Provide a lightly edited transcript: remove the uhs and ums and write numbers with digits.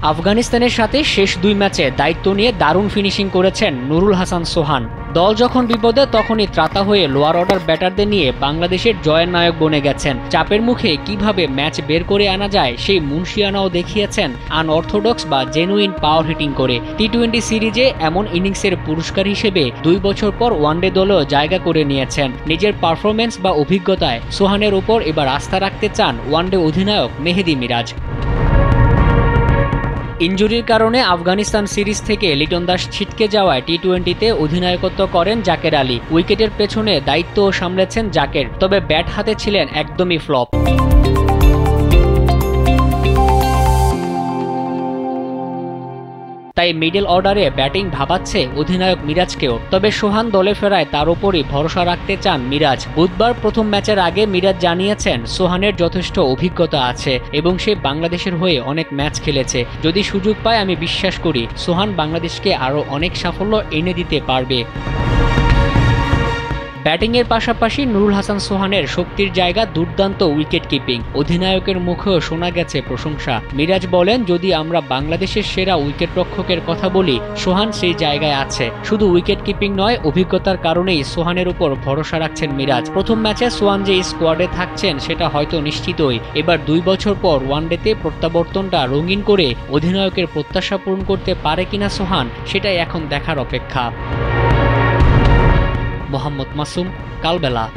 আফগানিস্তানের সাথে শেষ ২ ম্যাচে দায়িত্ব নিয়ে দারুণ ফিনিশিং করেছেন নুরুল হাসান সোহান। দল যখন বিপদে তখনই ত্রাতা হয়ে লোয়ার অর্ডার ব্যাটারদের নিয়ে বাংলাদেশের জয়ের নায়ক বনে গেছেন। চাপের মুখে কিভাবে ম্যাচ বের করে আনা যায় সেই মুন্সিয়ানাও দেখিয়েছেন আনঅর্থোডক্স বা জেনুইন পাওয়ার হিটিং করে। টি-20 সিরিজে এমন ইনিংসের পুরস্কার হিসেবে ২ বছর পর ওয়ানডে দলেও জায়গা করে নিয়েছেন। নিজের পারফরমেন্স বা অভিজ্ঞতায় সোহানের উপর এবার আস্থা রাখতে চান ওয়ানডে অধিনায়ক মেহেদী মিরাজ। ইনজুরির কারণে আফগানিস্তান সিরিজ থেকে লিটন দাস ছিটকে যাওয়ায় টি-20তে অধিনায়কত্ব করেন জাকের আলী। উইকেটের পেছনে দায়িত্বও সামলেছেন জাকের, তবে ব্যাট হাতে ছিলেন একদমই ফ্লপ। তাই মিডল অর্ডারে ব্যাটিং ভাবাচ্ছে অধিনায়ক মিরাজকেও। তবে সোহান দলে ফেরায় তার উপরই ভরসা রাখতে চান মিরাজ। বুধবার প্রথম ম্যাচের আগে মিরাজ জানিয়েছেন সোহানের যথেষ্ট অভিজ্ঞতা আছে এবং সে বাংলাদেশের হয়ে অনেক ম্যাচ খেলেছে। যদি সুযোগ পায় আমি বিশ্বাস করি সোহান বাংলাদেশকে আরও অনেক সাফল্য এনে দিতে পারবে। ব্যাটিংয়ের পাশাপাশি নুরুল হাসান সোহানের শক্তির জায়গা দুর্দান্ত উইকেট কিপিং। অধিনায়কের মুখেও শোনা গেছে প্রশংসা। মিরাজ বলেন, যদি আমরা বাংলাদেশের সেরা উইকেটরক্ষকের কথা বলি সোহান সেই জায়গায় আছে। শুধু উইকেট কিপিং নয়, অভিজ্ঞতার কারণেই সোহানের উপর ভরসা রাখছেন মিরাজ। প্রথম ম্যাচে সোহান যে স্কোয়াডে থাকছেন সেটা হয়তো নিশ্চিতই। এবার ২ বছর পর ওয়ানডেতে প্রত্যাবর্তনটা রঙিন করে অধিনায়কের প্রত্যাশা পূরণ করতে পারে কিনা সোহান, সেটাই এখন দেখার অপেক্ষা। মোহাম্মদ মাসুম, কালবেলা।